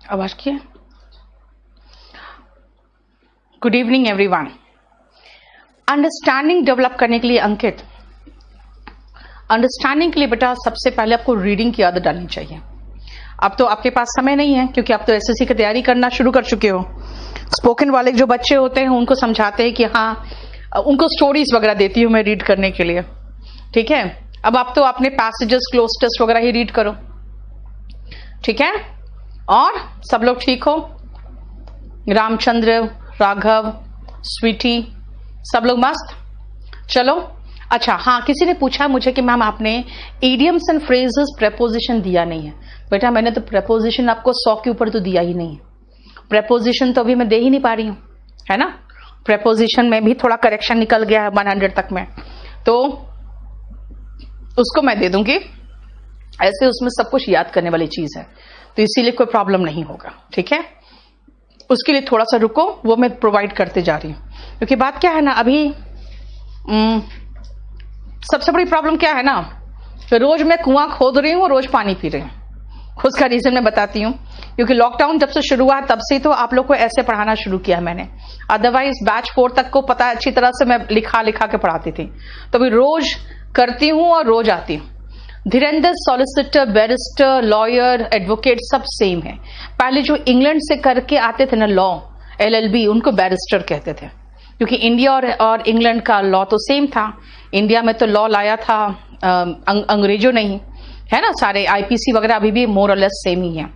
आवाज की है। Good evening everyone. Understanding develop करने के लिए अंकित, अंडरस्टैंडिंग के लिए बेटा सबसे पहले आपको रीडिंग की आदत डालनी चाहिए। अब तो आपके पास समय नहीं है क्योंकि आप तो एसएससी की तैयारी करना शुरू कर चुके हो। स्पोकन वाले जो बच्चे होते हैं उनको समझाते हैं कि हाँ, उनको स्टोरीज वगैरह देती हूँ मैं रीड करने के लिए, ठीक है। अब आप तो अपने पैसेजेस क्लोज टेस्ट वगैरह ही रीड करो, ठीक है। और सब लोग ठीक हो? रामचंद्र, राघव, स्वीटी, सब लोग मस्त? चलो अच्छा, हाँ, किसी ने पूछा मुझे कि मैम आपने इडियम्स एंड फ्रेजेस प्रेपोजिशन दिया नहीं है। बेटा मैंने तो प्रेपोजिशन आपको 100 के ऊपर तो दिया ही नहीं है। प्रेपोजिशन तो अभी मैं दे ही नहीं पा रही हूं, है ना। प्रेपोजिशन में भी थोड़ा करेक्शन निकल गया है 100 तक में, तो उसको मैं दे दूंगी। ऐसे उसमें सब कुछ याद करने वाली चीज है, तो इसीलिए कोई प्रॉब्लम नहीं होगा, ठीक है। उसके लिए थोड़ा सा रुको, वो मैं प्रोवाइड करते जा रही हूं। क्योंकि बात क्या है ना, अभी सबसे बड़ी प्रॉब्लम क्या है ना, रोज मैं कुआं खोद रही हूँ और रोज पानी पी रही हूँ। उसका रीजन मैं बताती हूँ। क्योंकि लॉकडाउन जब से शुरू हुआ तब से तो आप लोग को ऐसे पढ़ाना शुरू किया मैंने। अदरवाइज बैच 4 तक को पता है अच्छी तरह से मैं लिखा के पढ़ाती थी, तो अभी रोज करती हूँ और रोज आती हूँ। Dhirendra solicitor, barrister, lawyer, advocate सब सेम है। पहले जो इंग्लैंड से करके आते थे ना लॉ, LLB, उनको बैरिस्टर कहते थे, क्योंकि इंडिया और इंग्लैंड का लॉ तो सेम था। इंडिया में तो लॉ लाया था अंग्रेजों ने ही, है ना। सारे IPC वगैरह अभी भी मोर और लेस सेम ही है,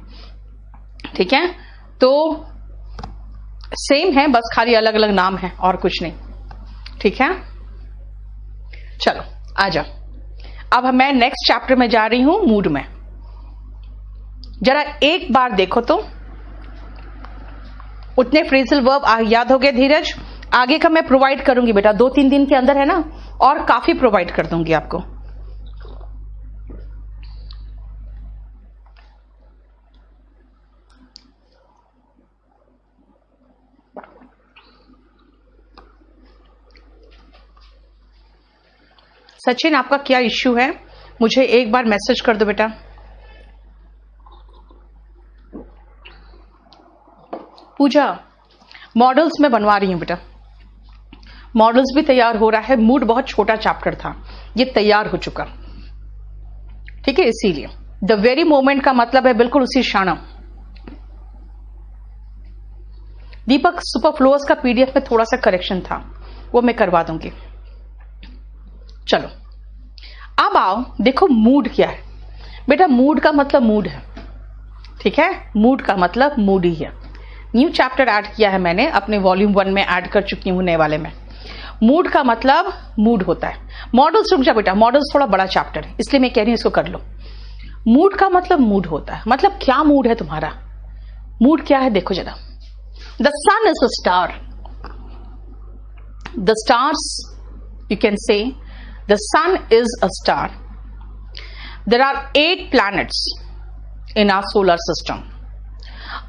ठीक है। तो सेम है, बस खाली अलग अलग नाम है और कुछ नहीं, ठीक है। चलो आ जाओ। अब मैं नेक्स्ट चैप्टर में जा रही हूं, मूड में। जरा एक बार देखो तो उतने फ्रेजल वर्ब याद हो गए धीरज? आगे का मैं प्रोवाइड करूंगी बेटा, 2-3 दिन के अंदर, है ना, और काफी प्रोवाइड कर दूंगी आपको। सचिन, आपका क्या इश्यू है? मुझे एक बार मैसेज कर दो बेटा। पूजा, मॉडल्स में बनवा रही हूं बेटा, मॉडल्स भी तैयार हो रहा है। मूड बहुत छोटा चैप्टर था, ये तैयार हो चुका, ठीक है। इसीलिए द वेरी मोमेंट का मतलब है बिल्कुल उसी क्षण। दीपक, सुपरफ्लोअस का PDF में थोड़ा सा करेक्शन था, वो मैं करवा दूंगी। चलो अब आओ, देखो मूड क्या है बेटा। मूड का मतलब मूड है, ठीक है। मूड का मतलब मूड ही है। न्यू चैप्टर ऐड किया है मैंने, अपने वॉल्यूम 1 में ऐड कर चुकी हूं नए वाले में। मूड का मतलब मूड होता है। मॉडल्स, रुक जा बेटा, मॉडल्स थोड़ा बड़ा चैप्टर है इसलिए मैं कह रही हूं इसको कर लो। मूड का मतलब मूड होता है, मतलब क्या मूड है तुम्हारा। मूड क्या है देखो जरा। The sun is a star, the stars, you can say the sun is a star. There are 8 planets in our solar system.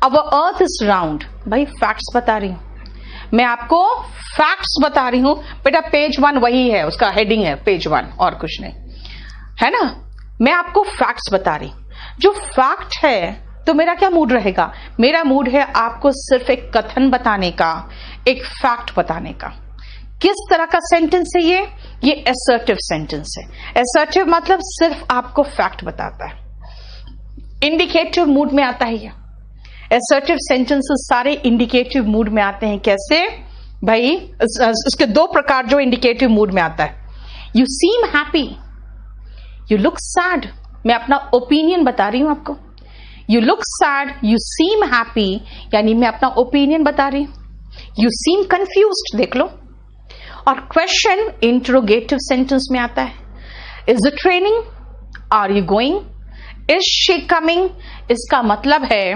Our earth is round. भाई फैक्ट्स बता रही हूं मैं आपको, फैक्ट्स बता रही हूं बेटा। पेज 1 वही है, उसका हेडिंग है पेज 1 और कुछ नहीं, है ना। मैं आपको फैक्ट्स बता रही हूं। जो फैक्ट है तो मेरा क्या मूड रहेगा? मेरा मूड है आपको सिर्फ एक कथन बताने का, एक फैक्ट बताने का। किस तरह का सेंटेंस है ये असर्टिव सेंटेंस है। असर्टिव मतलब सिर्फ आपको फैक्ट बताता है। इंडिकेटिव मूड में आता है ये। असर्टिव सेंटेंसेस सारे इंडिकेटिव मूड में आते हैं। कैसे भाई? इसके 2 प्रकार जो इंडिकेटिव मूड में आता है। You seem happy, you look sad. मैं अपना ओपिनियन बता रही हूं आपको। You look sad, you seem happy, यानी मैं अपना ओपिनियन बता रही हूं। यू सीम कंफ्यूज्ड, देख लो। और क्वेश्चन इंट्रोगेटिव सेंटेंस में आता है। Is the training, are you going, is she coming. इसका मतलब है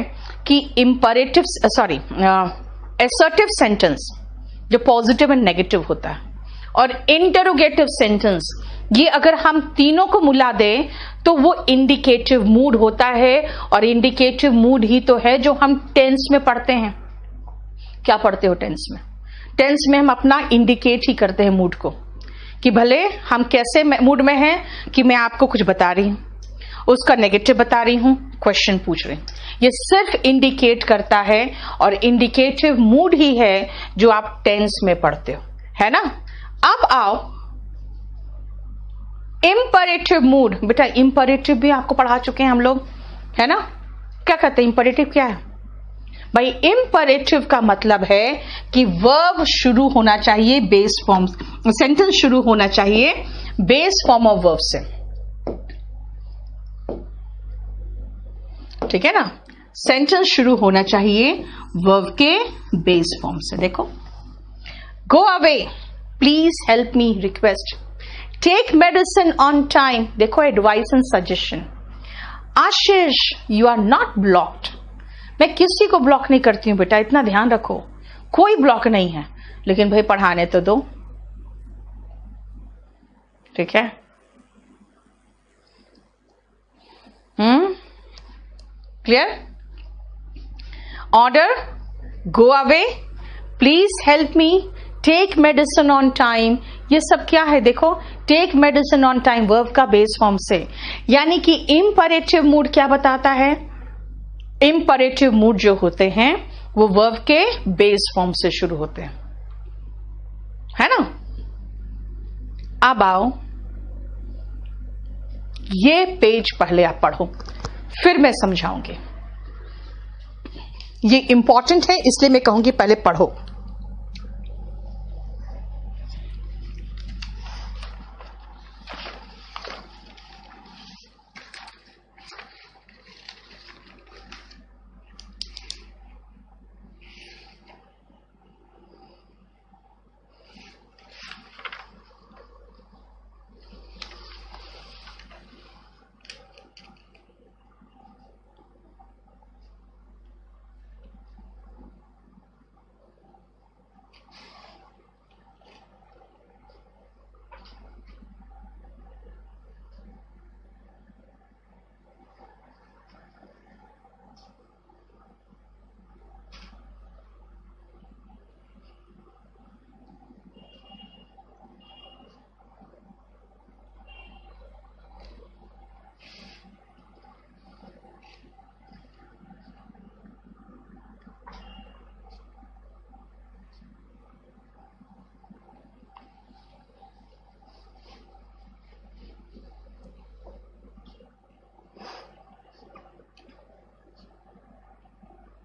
कि इंपरेटिव, सॉरी, असर्टिव सेंटेंस जो पॉजिटिव एंड नेगेटिव होता है, और इंटरोगेटिव सेंटेंस ये अगर हम तीनों को मिला दें तो वो इंडिकेटिव मूड होता है। और इंडिकेटिव मूड ही तो है जो हम टेंस में पढ़ते हैं। क्या पढ़ते हो टेंस में? टेंस में हम अपना इंडिकेट ही करते हैं मूड को, कि भले हम कैसे मूड में हैं कि मैं आपको कुछ बता रही हूं, उसका नेगेटिव बता रही हूं, क्वेश्चन पूछ रही हूं। ये सिर्फ इंडिकेट करता है, और इंडिकेटिव मूड ही है जो आप टेंस में पढ़ते हो, है ना। अब आओ इंपरेटिव मूड। बेटा इंपरेटिव भी आपको पढ़ा चुके हैं हम लोग, है ना। क्या कहते हैं इंपरेटिव क्या है भाई? इंपरेटिव का मतलब है कि वर्ब शुरू होना चाहिए बेस फॉर्म, सेंटेंस शुरू होना चाहिए बेस फॉर्म ऑफ वर्ब से, ठीक है ना। सेंटेंस शुरू होना चाहिए वर्ब के बेस फॉर्म से। देखो, go away, please help me, request, take medicine on time. देखो advice and suggestion. Ashish you are not blocked. मैं किसी को ब्लॉक नहीं करती हूं बेटा, इतना ध्यान रखो, कोई ब्लॉक नहीं है, लेकिन भाई पढ़ाने तो दो, ठीक है। Clear? Order, go away, please help me, take medicine on time, ये सब क्या है? देखो, take medicine on time verb का बेस फॉर्म से, यानी कि इंपरेटिव मूड क्या बताता है? इंपरेटिव मूड जो होते हैं वो वर्ब के बेस फॉर्म से शुरू होते हैं, है ना। अब आओ, ये पेज पहले आप पढ़ो, फिर मैं समझाऊंगी। ये इंपॉर्टेंट है इसलिए मैं कहूंगी पहले पढ़ो।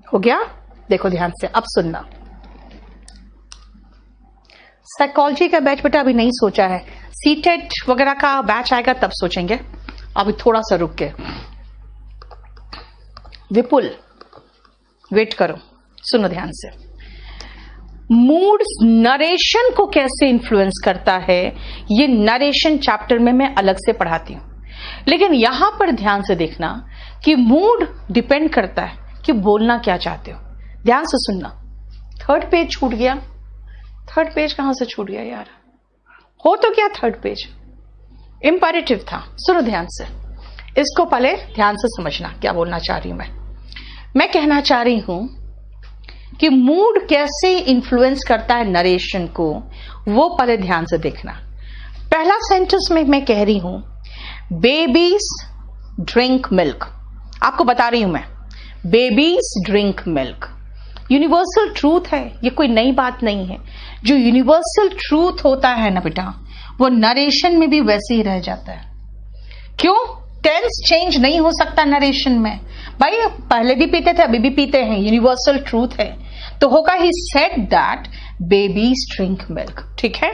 हो गया? देखो ध्यान से, अब सुनना। साइकोलॉजी का बैच बेटा अभी नहीं सोचा है, सीटेट वगैरह का बैच आएगा तब सोचेंगे, अभी थोड़ा सा रुक के। विपुल वेट करो, सुनो ध्यान से। मूड नरेशन को कैसे इन्फ्लुएंस करता है, ये नरेशन चैप्टर में मैं अलग से पढ़ाती हूं, लेकिन यहां पर ध्यान से देखना कि मूड डिपेंड करता है कि बोलना क्या चाहते हो। ध्यान से सुनना। थर्ड पेज छूट गया। थर्ड पेज कहां से छूट गया यार? हो तो क्या थर्ड पेज? इंपैरेटिव था। सुनो ध्यान से, इसको पहले ध्यान से समझना क्या बोलना चाह रही हूं मैं कहना चाह रही हूं कि मूड कैसे इन्फ्लुएंस करता है नरेशन को, वो पहले ध्यान से देखना। पहला सेंटेंस में मैं कह रही हूं बेबीज ड्रिंक मिल्क। आपको बता रही हूं मैं, babies drink milk universal truth है, ये कोई नई बात नहीं है। जो यूनिवर्सल ट्रूथ होता है ना बेटा, वो नरेशन में भी वैसे ही रह जाता है। क्यों? टेंस चेंज नहीं हो सकता नरेशन में। भाई पहले भी पीते थे, अभी भी पीते हैं, यूनिवर्सल ट्रूथ है। तो होगा he said that babies drink milk, ठीक है।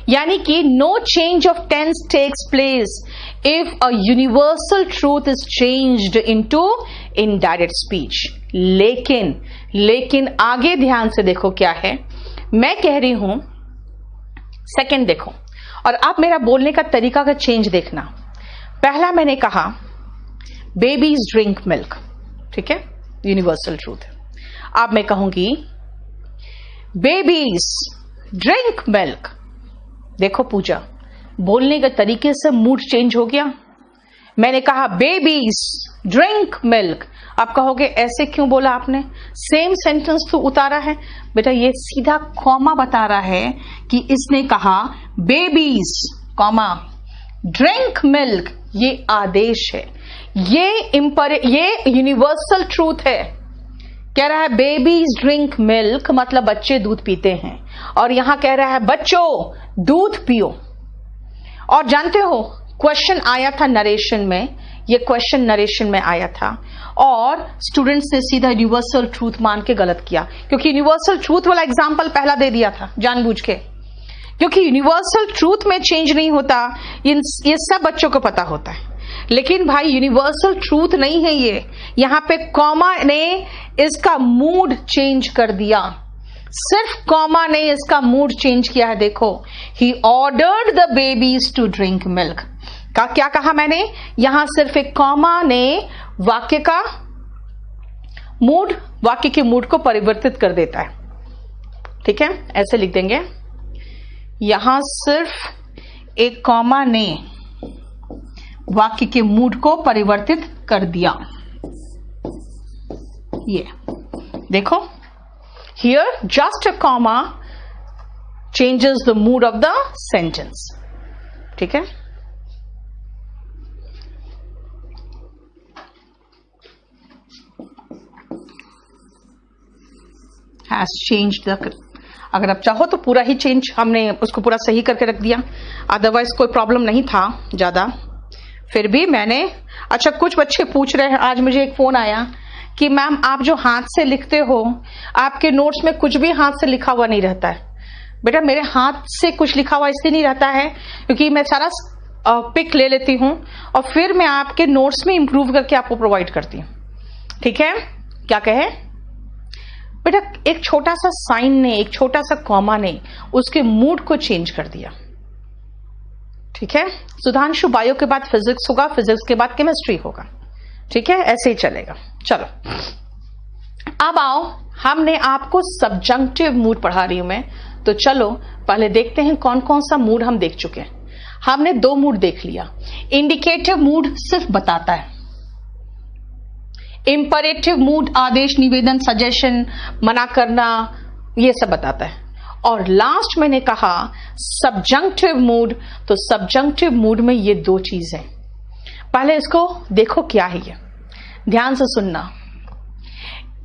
यानी कि no change of tense takes place if a universal truth is changed into indirect speech. लेकिन आगे ध्यान से देखो क्या है मैं कह रही हूं। सेकंड देखो, और आप मेरा बोलने का तरीका का चेंज देखना। पहला मैंने कहा बेबीज ड्रिंक मिल्क, ठीक है, यूनिवर्सल ट्रूथ है। अब मैं कहूंगी बेबीज ड्रिंक मिल्क। देखो पूजा, बोलने के तरीके से मूड चेंज हो गया। मैंने कहा बेबीज ड्रिंक मिल्क, आप कहोगे ऐसे क्यों बोला आपने? सेम सेंटेंस तो उतारा है बेटा, ये सीधा कॉमा बता रहा है कि इसने कहा बेबीज कॉमा ड्रिंक मिल्क, ये आदेश है। ये यूनिवर्सल ट्रूथ है। कह रहा है बेबीज ड्रिंक मिल्क, मतलब बच्चे दूध पीते हैं, और यहां कह रहा है बच्चों दूध पियो। और जानते हो क्वेश्चन आया था नरेशन में, ये क्वेश्चन नरेशन में आया था और स्टूडेंट्स ने सीधा यूनिवर्सल ट्रूथ मान के गलत किया, क्योंकि यूनिवर्सल ट्रूथ वाला एग्जांपल पहला दे दिया था जानबूझ के, क्योंकि यूनिवर्सल ट्रूथ में चेंज नहीं होता, ये सब बच्चों को पता होता है। लेकिन भाई यूनिवर्सल ट्रूथ नहीं है ये, यहां पे कॉमा ने इसका मूड चेंज कर दिया, सिर्फ कॉमा ने इसका मूड चेंज किया है। देखो, he ordered the babies to drink milk का क्या कहा मैंने, यहां सिर्फ एक कॉमा ने वाक्य का मूड, वाक्य के मूड को परिवर्तित कर देता है। ठीक है, ऐसे लिख देंगे, यहां सिर्फ एक कॉमा ने वाक्य के मूड को परिवर्तित कर दिया। ये देखो, here just a comma changes the mood off the sentence. ठीक है, हैज चेंज्ड द, अगर आप चाहो तो पूरा ही चेंज, हमने उसको पूरा सही करके रख दिया, अदरवाइज कोई प्रॉब्लम नहीं था ज्यादा। फिर भी मैंने, अच्छा कुछ बच्चे पूछ रहे हैं, आज मुझे एक फोन आया कि मैम आप जो हाथ से लिखते हो, आपके नोट्स में कुछ भी हाथ से लिखा हुआ नहीं रहता है। बेटा मेरे हाथ से कुछ लिखा हुआ इसलिए नहीं रहता है क्योंकि मैं सारा पिक ले लेती हूं और फिर मैं आपके नोट्स में इंप्रूव करके आपको प्रोवाइड करती हूँ। ठीक है, क्या कहे बेटा, एक छोटा सा साइन ने, एक छोटा सा कॉमा ने उसके मूड को चेंज कर दिया। ठीक है, सुधांशु बायो के बाद फिजिक्स होगा, फिजिक्स के बाद केमिस्ट्री होगा। ठीक है, ऐसे ही चलेगा। चलो अब आओ, हमने आपको सब्जंक्टिव मूड पढ़ा रही हूं मैं, तो चलो पहले देखते हैं कौन कौन सा मूड हम देख चुके हैं। हमने 2 मूड देख लिया। इंडिकेटिव मूड सिर्फ बताता है, इंपरेटिव मूड आदेश, निवेदन, सजेशन, मना करना, ये सब बताता है। और लास्ट मैंने कहा सब्जंक्टिव मूड, तो सब्जंक्टिव मूड में ये 2 चीजें, पहले इसको देखो क्या है ये, ध्यान से सुनना।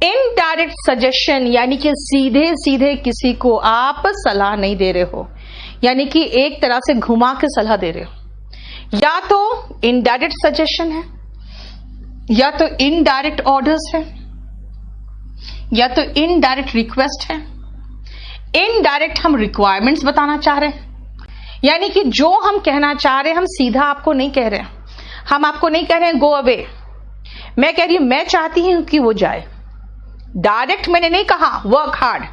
इनडायरेक्ट सजेशन यानी कि सीधे सीधे किसी को आप सलाह नहीं दे रहे हो, यानी कि एक तरह से घुमा के सलाह दे रहे हो, या तो इनडायरेक्ट सजेशन है, या तो इनडायरेक्ट ऑर्डर्स है, या तो इनडायरेक्ट रिक्वेस्ट है। इनडायरेक्ट हम रिक्वायरमेंट्स बताना चाह रहे हैं, यानी कि जो हम कहना चाह रहे हैं हम सीधा आपको नहीं कह रहे हैं, हम आपको नहीं कह रहे हैं गो अवे, मैं कह रही हूं मैं चाहती हूं कि वो जाए। डायरेक्ट मैंने नहीं कहा वर्क हार्ड,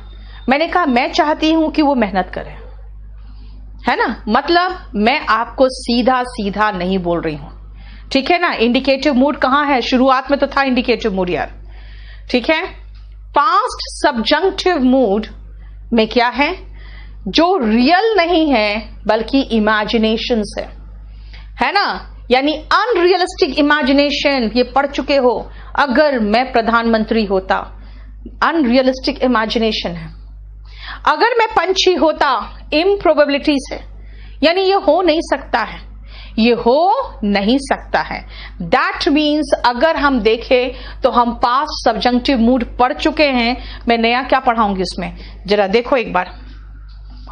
मैंने कहा मैं चाहती हूं कि वो मेहनत करे, है ना, मतलब मैं आपको सीधा सीधा नहीं बोल रही हूं। ठीक है ना, इंडिकेटिव मूड कहां है, शुरुआत में तो था इंडिकेटिव मूड यार। ठीक है, पास्ट सब्जंक्टिव मूड में क्या है, जो रियल नहीं है बल्कि इमेजिनेशन है ना, यानी अनरियलिस्टिक इमेजिनेशन, ये पढ़ चुके हो, अगर मैं प्रधानमंत्री होता, अनरियलिस्टिक इमेजिनेशन है। अगर मैं पंछी होता, इम्प्रोबेबिलिटी से, यानी ये हो नहीं सकता है, ये हो नहीं सकता है। दैट मीन्स अगर हम देखें तो हम पास्ट सब्जंक्टिव मूड पढ़ चुके हैं। मैं नया क्या पढ़ाऊंगी इसमें, जरा देखो एक बार।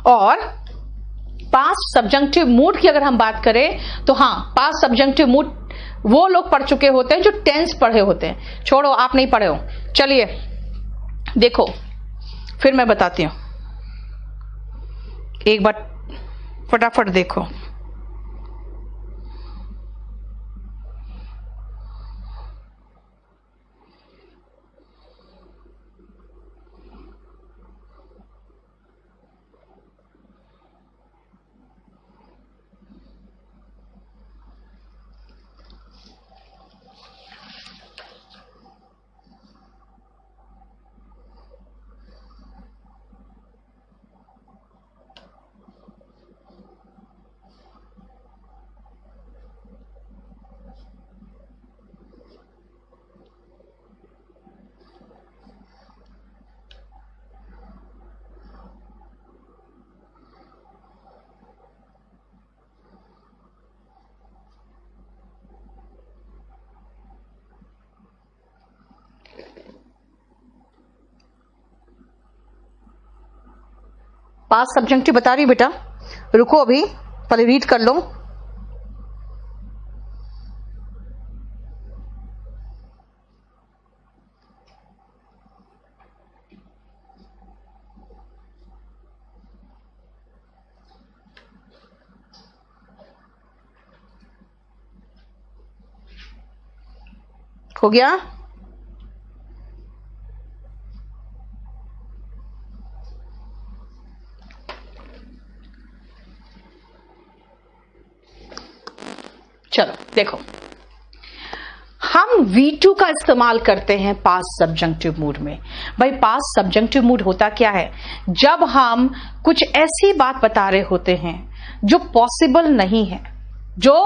और पास्ट सब्जंक्टिव मूड की अगर हम बात करें तो हाँ, पास्ट सब्जंक्टिव मूड वो लोग पढ़ चुके होते हैं जो टेंस पढ़े होते हैं। छोड़ो, आप नहीं पढ़े हो, चलिए देखो फिर मैं बताती हूं, एक बार फटाफट देखो। पास्ट सब्जेक्टिव बता रही बेटा, रुको अभी पहले रीड कर लो। हो गया? चलो देखो, हम V2 का इस्तेमाल करते हैं पास्ट सब्जेक्टिव मूड में। भाई पास्ट सब्जेक्टिव मूड होता क्या है? जब हम कुछ ऐसी बात बता रहे होते हैं जो पॉसिबल नहीं है, जो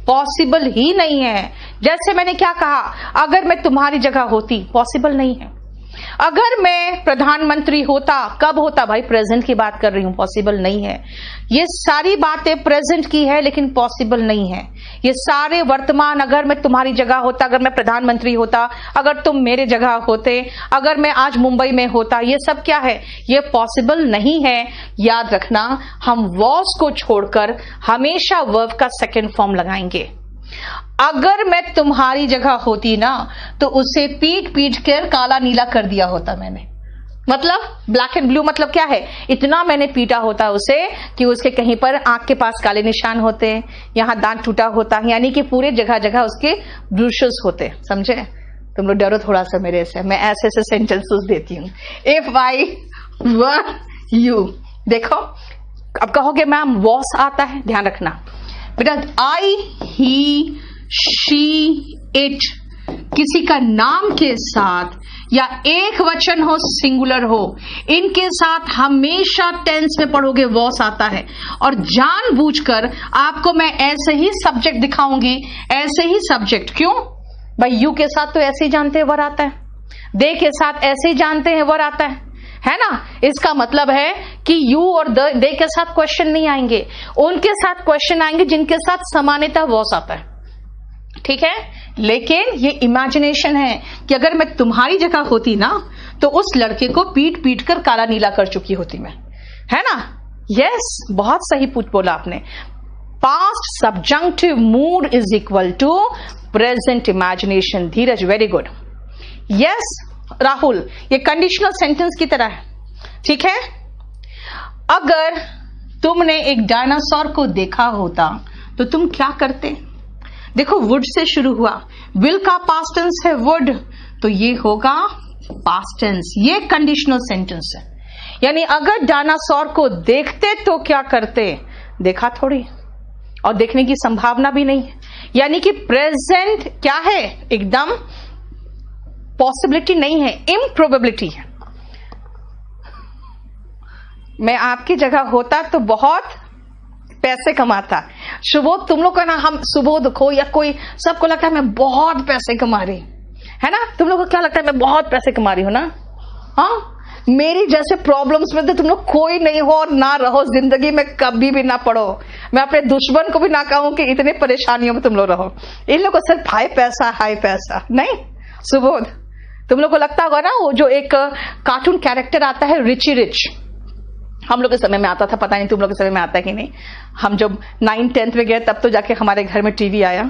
पॉसिबल ही नहीं है। जैसे मैंने क्या कहा, अगर मैं तुम्हारी जगह होती, पॉसिबल नहीं है। अगर मैं प्रधानमंत्री होता, कब होता? भाई प्रेजेंट की बात कर रही हूं, पॉसिबल नहीं है। ये सारी बातें प्रेजेंट की है लेकिन पॉसिबल नहीं है। ये सारे वर्तमान, अगर मैं तुम्हारी जगह होता, अगर मैं प्रधानमंत्री होता, अगर तुम मेरे जगह होते, अगर मैं आज मुंबई में होता, ये सब क्या है? ये पॉसिबल नहीं है। याद रखना, हम वॉज को छोड़कर हमेशा वर्ब का सेकेंड फॉर्म लगाएंगे। अगर मैं तुम्हारी जगह होती ना, तो उसे पीट पीट कर काला नीला कर दिया होता मैंने। मतलब ब्लैक एंड ब्लू मतलब क्या है? इतना मैंने पीटा होता उसे कि उसके कहीं पर आंख के पास काले निशान होते, यहां दांत टूटा होता, यानी कि पूरे जगह जगह उसके ब्रूशेस होते। समझे? तुम लोग डरो थोड़ा सा मेरे से, मैं ऐसे ऐसे सेंटेंसेस देती हूं। इफ आई वर यू, देखो अब कहोगे मैम वॉस आता है, ध्यान रखना बेटा। आई, ही, शी, इट किसी का नाम के साथ या एक वचन हो, सिंगुलर हो, इनके साथ हमेशा टेंस में पढ़ोगे वॉस आता है। और जानबूझकर आपको मैं ऐसे ही सब्जेक्ट दिखाऊंगी, ऐसे ही सब्जेक्ट। क्यों भाई? यू के साथ तो ऐसे ही जानते हैं वर आता है, दे के साथ ऐसे ही जानते हैं वर आता है ना? इसका मतलब है कि यू और दे के साथ क्वेश्चन नहीं आएंगे, उनके साथ क्वेश्चन आएंगे जिनके साथ समानता वॉस आता है। ठीक है? लेकिन ये इमेजिनेशन है कि अगर मैं तुम्हारी जगह होती ना, तो उस लड़के को पीट पीट कर काला नीला कर चुकी होती मैं, है ना? यस, बहुत सही बोला आपने। Past subjective mood is equal to present imagination. Dheeraj, very good. Yes Rahul, ये कंडीशनल सेंटेंस की तरह है। ठीक है? अगर तुमने एक डायनासोर को देखा होता तो तुम क्या करते? देखो वुड से शुरू हुआ, विल का पास्ट टेंस है वुड, तो ये होगा पास्ट टेंस। ये कंडीशनल सेंटेंस है, यानी अगर डायनासोर को देखते तो क्या करते? देखा थोड़ी, और देखने की संभावना भी नहीं है। यानी कि प्रेजेंट क्या है? एकदम पॉसिबिलिटी नहीं है, इम्प्रोबेबिलिटी है। मैं आपकी जगह होता तो बहुत पैसे कमाता। सुबोध, तुम लोग का ना, हम सुबोध को या कोई, सबको लगता है मैं बहुत पैसे कमा रही, है ना? तुम लोग को क्या लगता है मैं बहुत पैसे कमा रही हूं ना? हाँ, मेरी जैसे प्रॉब्लम्स में तो तुम लोग कोई नहीं हो और ना रहो, जिंदगी में कभी भी ना पड़ो। मैं अपने दुश्मन को भी ना कहूं कि इतने परेशानियों में तुम लोग रहो। इन लोगों को सिर्फ हाई पैसा नहीं। सुबोध, तुम लोग को लगता होगा ना वो जो एक कार्टून कैरेक्टर आता है रिची रिच, हम लोग के समय में आता था, पता नहीं तुम लोग के समय में आता है कि नहीं। हम जब 9th 10th में गए तब तो जाके हमारे घर में टीवी आया,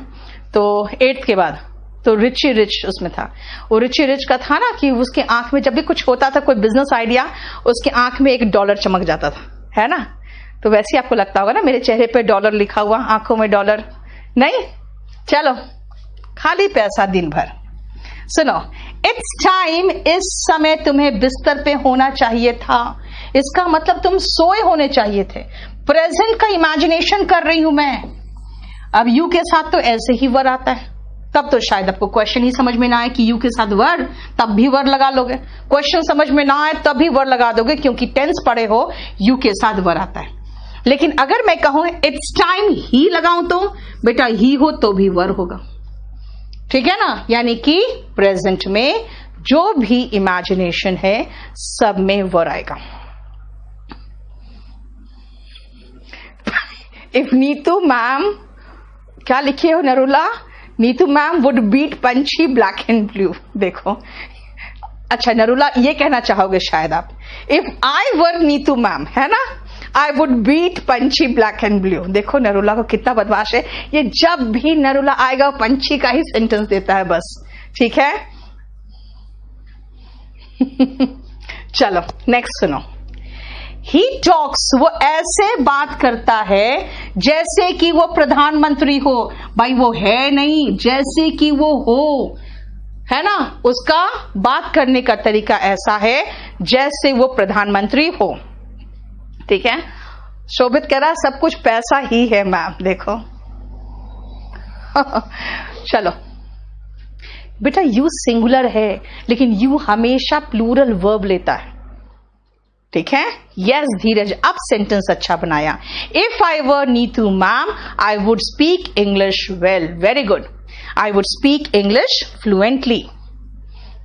तो 8th के बाद तो रिची रिच उसमें था। वो रिची रिच का था ना कि उसके आंख में जब भी कुछ होता था, कोई बिजनेस आइडिया, उसके आंख में $1 चमक जाता था, है ना? तो वैसे ही आपको लगता होगा ना, मेरे चेहरे पे डॉलर लिखा हुआ, आंखों में डॉलर नहीं। चलो, खाली पैसा दिन भर। सुनो, इट्स टाइम, इस समय तुम्हें बिस्तर पे होना चाहिए था। इसका मतलब तुम सोए होने चाहिए थे। प्रेजेंट का इमेजिनेशन कर रही हूं मैं। अब यू के साथ तो ऐसे ही वर आता है, तब तो शायद आपको क्वेश्चन ही समझ में ना आए कि यू के साथ वर, तब भी वर लगा लोगे। क्वेश्चन समझ में ना आए तब भी वर लगा दोगे, क्योंकि टेंस पढ़े हो, यू के साथ वर आता है। लेकिन अगर मैं कहूं इट्स टाइम ही लगाऊं, तो बेटा ही हो तो भी वर होगा। ठीक है ना? यानी कि प्रेजेंट में जो भी इमेजिनेशन है सब में वर आएगा। इफ नीतू मैम, क्या लिखे हो Narula? Neetu ma'am would beat Panchhi black and blue. देखो अच्छा नरुला, ये कहना चाहोगे शायद आप, if I were Neetu ma'am, है ना, I would beat Panchhi black and blue. देखो नरुला को कितना बदमाश है, ये जब भी नरुला आएगा पंछी का ही सेंटेंस देता है बस। ठीक है चलो नेक्स्ट सुनो। ही टॉक्स, वो ऐसे बात करता है जैसे कि वो प्रधानमंत्री हो। भाई वो है नहीं, जैसे कि वो हो, है ना, उसका बात करने का तरीका ऐसा है जैसे वो प्रधानमंत्री हो। ठीक है, शोभित कह रहा सब कुछ पैसा ही है मैम, देखो चलो बेटा, यू सिंगुलर है लेकिन यू हमेशा प्लूरल वर्ब लेता है। ठीक है, यस धीरज, अब सेंटेंस अच्छा बनाया। If I were Neetu ma'am I would speak English well. Very good, I would speak English fluently.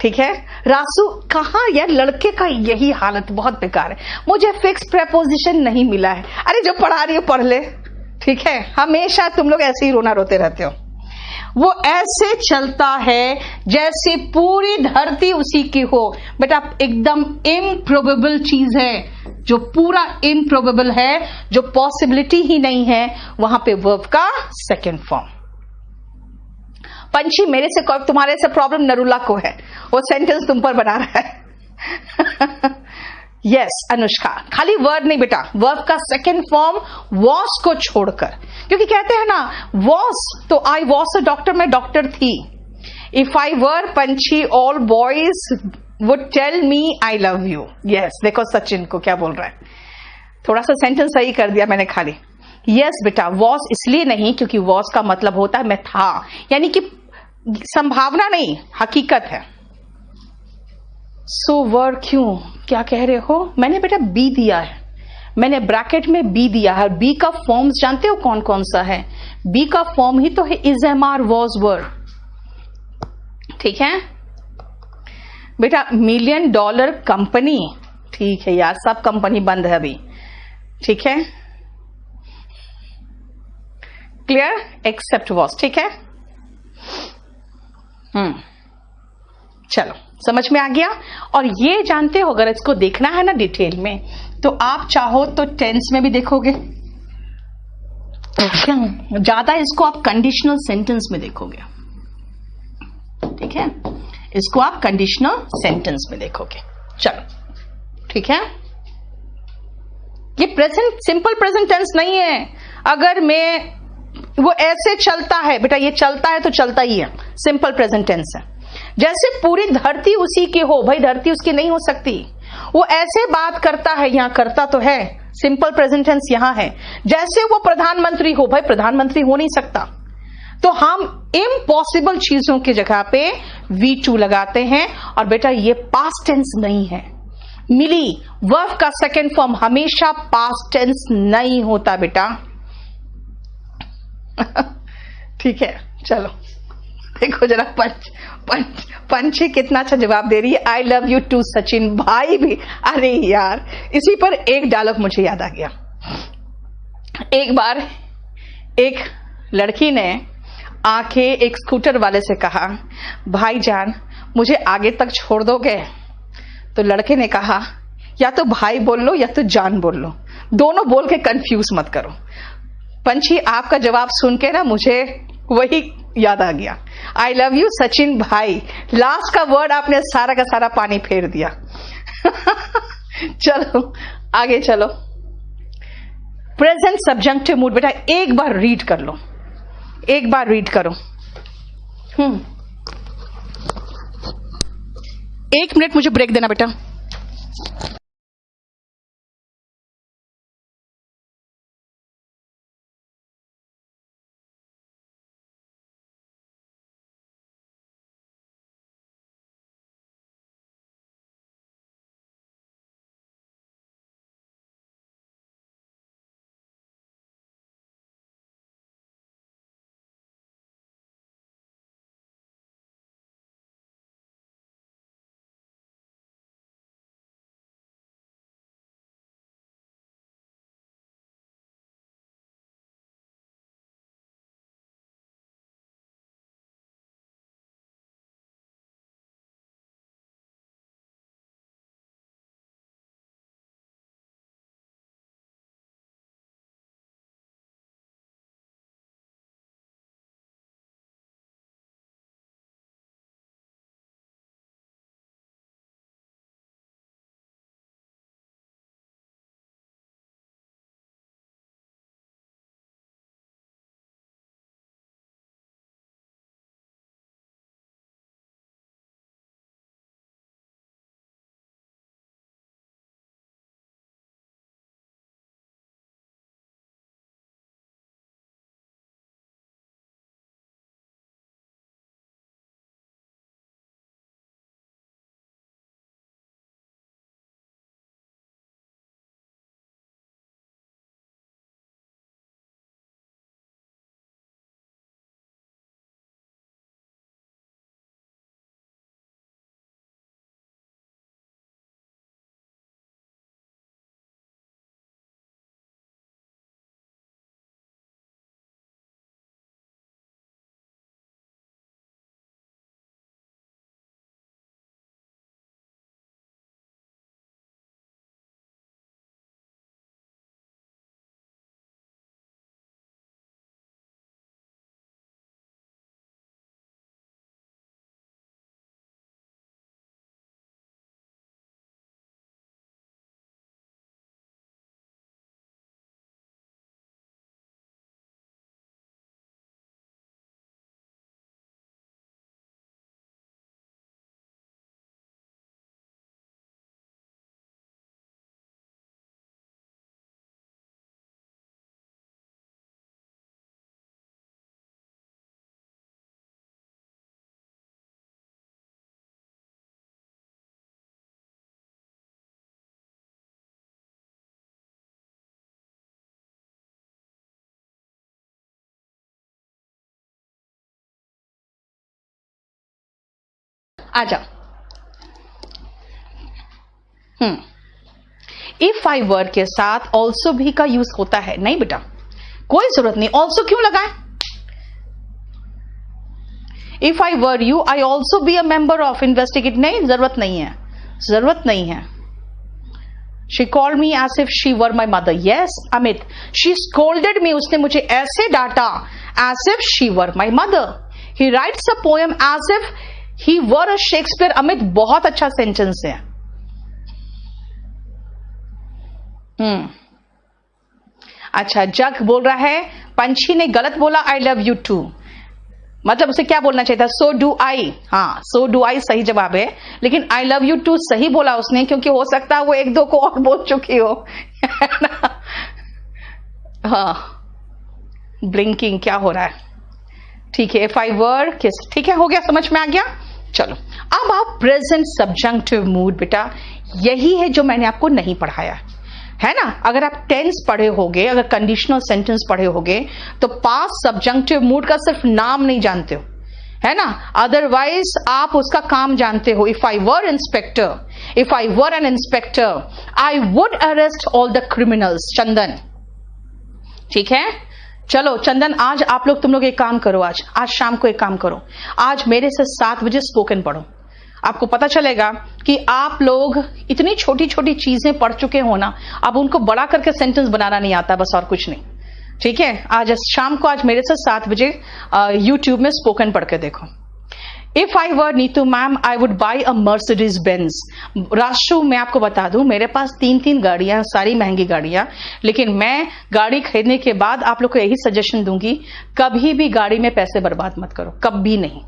ठीक है, रासू कहा यार, लड़के का यही हालत बहुत बेकार है, मुझे फिक्स प्रेपोजिशन नहीं मिला है। अरे जो पढ़ा रही हो पढ़ ले। ठीक है, हमेशा तुम लोग ऐसे ही रोना रोते रहते हो। वो ऐसे चलता है जैसे पूरी धरती उसी की हो। बेटा एकदम इम्प्रोबेबल चीज है, जो पूरा इम्प्रोबेबल है, जो पॉसिबिलिटी ही नहीं है, वहां पे वर्ब का सेकेंड फॉर्म। पंछी मेरे से, तुम्हारे से प्रॉब्लम नरुला को है, वो सेंटेंस तुम पर बना रहा है यस अनुष्का, खाली वर्ड नहीं बेटा, वर्ब का सेकेंड फॉर्म वॉस को छोड़कर, क्योंकि कहते हैं ना वॉस, तो आई वॉस अ डॉक्टर, मैं डॉक्टर थी। If I were Panchhi all boys would tell me I love you. Yes देखो सचिन को क्या बोल रहा है, थोड़ा सा सेंटेंस सही कर दिया मैंने खाली। यस बेटा, वॉस इसलिए नहीं क्योंकि वॉस का मतलब होता है मैं था, यानी कि संभावना नहीं, हकीकत है। सो वर क्यों, क्या कह रहे हो? मैंने बेटा बी दिया है, मैंने ब्रैकेट में बी दिया है। बी का फॉर्म्स जानते हो कौन कौन सा है? बी का फॉर्म ही तो है इज, एम, आर, वॉज, वर। ठीक है बेटा, $1 मिलियन कंपनी, ठीक है यार, सब कंपनी बंद है अभी। ठीक है, क्लियर, एक्सेप्ट वॉज। ठीक है, चलो समझ में आ गया। और ये जानते हो, अगर इसको देखना है ना डिटेल में, तो आप चाहो तो टेंस में भी देखोगे, ज्यादा इसको आप कंडीशनल सेंटेंस में देखोगे। ठीक है, इसको आप कंडीशनल सेंटेंस में देखोगे। चलो ठीक है, ये प्रेजेंट, सिंपल प्रेजेंट टेंस नहीं है। अगर मैं, वो ऐसे चलता है बेटा, ये चलता है तो चलता ही है, सिंपल प्रेजेंट टेंस है। जैसे पूरी धरती उसी की हो, भाई धरती उसकी नहीं हो सकती। वो ऐसे बात करता है, यहां करता तो है, सिंपल प्रेजेंट टेंस यहां है। जैसे वो प्रधानमंत्री हो, भाई प्रधानमंत्री हो नहीं सकता, तो हम इम्पॉसिबल चीजों की जगह पे V2 लगाते हैं। और बेटा ये पास्ट टेंस नहीं है, मिली, वर्ब का सेकेंड फॉर्म हमेशा पास्ट टेंस नहीं होता बेटा ठीक है, चलो देखो जरा पंछी कितना अच्छा जवाब दे रही है, I love you too Sachin भाई भी। अरे यार, इसी पर एक डायलॉग मुझे याद आ गया। एक बार एक लड़की ने आके एक स्कूटर वाले से कहा, भाईजान मुझे आगे तक छोड़ दोगे? तो लड़के ने कहा, या तो भाई बोल लो या तो जान बोल लो, दोनों बोल के कंफ्यूज मत करो। पंछी आपका जवाब सुन के ना मुझे वही याद आ गया, आई लव यू सचिन भाई, लास्ट का वर्ड आपने सारा का सारा पानी फेर दिया चलो आगे चलो। प्रेजेंट सब्जेक्टिव मूड बेटा एक बार रीड कर लो, एक बार रीड करो। 1 मिनट मुझे ब्रेक देना बेटा। आ जाओ। इफ आई वर के साथ ऑल्सो भी का यूज होता है? नहीं बेटा, कोई जरूरत नहीं। ऑल्सो क्यों लगाए? If I were you I also be a member of investigate, नहीं, जरूरत नहीं है, जरूरत नहीं है। She called me as if she were my mother, yes Amit, she scolded me, उसने मुझे ऐसे डांटा as if she were my mother. He writes a poem as if he were a Shakespeare, Amit बहुत अच्छा सेंटेंस है। अच्छा, जग बोल रहा है पंछी ने गलत बोला आई लव यू टू, मतलब उसे क्या बोलना चाहिए था? So do I. हाँ, सो डू आई सही जवाब है, लेकिन आई लव यू टू सही बोला उसने, क्योंकि हो सकता है वो एक दो को और बोल चुकी हो। हाँ, ब्लिंकिंग क्या हो रहा है? ठीक है, इफ आई वर किस, ठीक है, हो गया, समझ में आ गया। चलो अब आप प्रेजेंट सब्जंक्टिव मूड, बेटा यही है जो मैंने आपको नहीं पढ़ाया है ना। अगर आप टेंस पढ़े होगे, अगर कंडीशनल सेंटेंस पढ़े होगे, तो पास्ट सब्जंक्टिव मूड का सिर्फ नाम नहीं जानते हो, है ना, अदरवाइज आप उसका काम जानते हो। If I were inspector, if I were an inspector I would arrest all the criminals. Chandan, ठीक है, चलो चंदन, आज आप लोग, तुम लोग एक काम करो, आज शाम को एक काम करो, आज मेरे से 7 बजे स्पोकन पढ़ो। आपको पता चलेगा कि आप लोग इतनी छोटी छोटी चीजें पढ़ चुके हो ना, अब उनको बड़ा करके सेंटेंस बनाना नहीं आता, बस और कुछ नहीं। ठीक है, आज शाम को, आज मेरे से 7 बजे यूट्यूब में स्पोकन पढ़ के देखो। If I were Neetu ma'am I would buy a Mercedes Benz. Rashu, मैं आपको बता दूं, मेरे पास 3 गाड़ियां, सारी महंगी गाड़ियां, लेकिन मैं गाड़ी खरीदने के बाद आप लोग को यही सजेशन दूंगी, कभी भी गाड़ी में पैसे बर्बाद मत करो, कभी नहीं,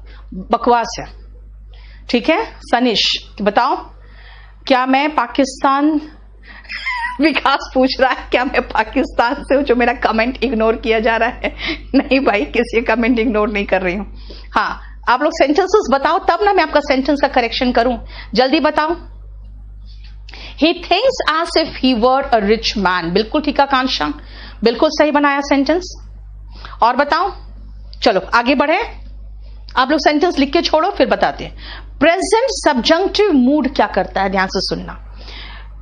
बकवास है। ठीक है, सनिश बताओ, क्या मैं पाकिस्तान, विकास पूछ रहा है क्या मैं पाकिस्तान से हूं जो मेरा कमेंट इग्नोर किया जा रहा है? नहीं भाई, किसी कमेंट इग्नोर नहीं कर रही हूं। हाँ, आप लोग सेंटेंसेस बताओ, तब ना मैं आपका सेंटेंस का करेक्शन करूं, जल्दी बताओ। He thinks as if he were a rich man, बिल्कुल ठीक आकांक्षा, बिल्कुल सही बनाया सेंटेंस। और बताओ, चलो आगे बढ़े, आप लोग सेंटेंस लिख के छोड़ो, फिर बताते हैं। प्रेजेंट सब्जंक्टिव मूड क्या करता है, ध्यान से सुनना।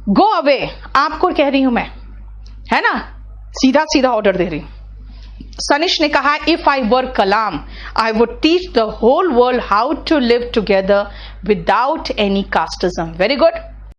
गो अवे, आपको कह रही हूं मैं, है ना, सीधा सीधा ऑर्डर दे रही हूं। सनिश ने कहा if I were Kalam I would teach the whole world how to live together without any casteism. Very good.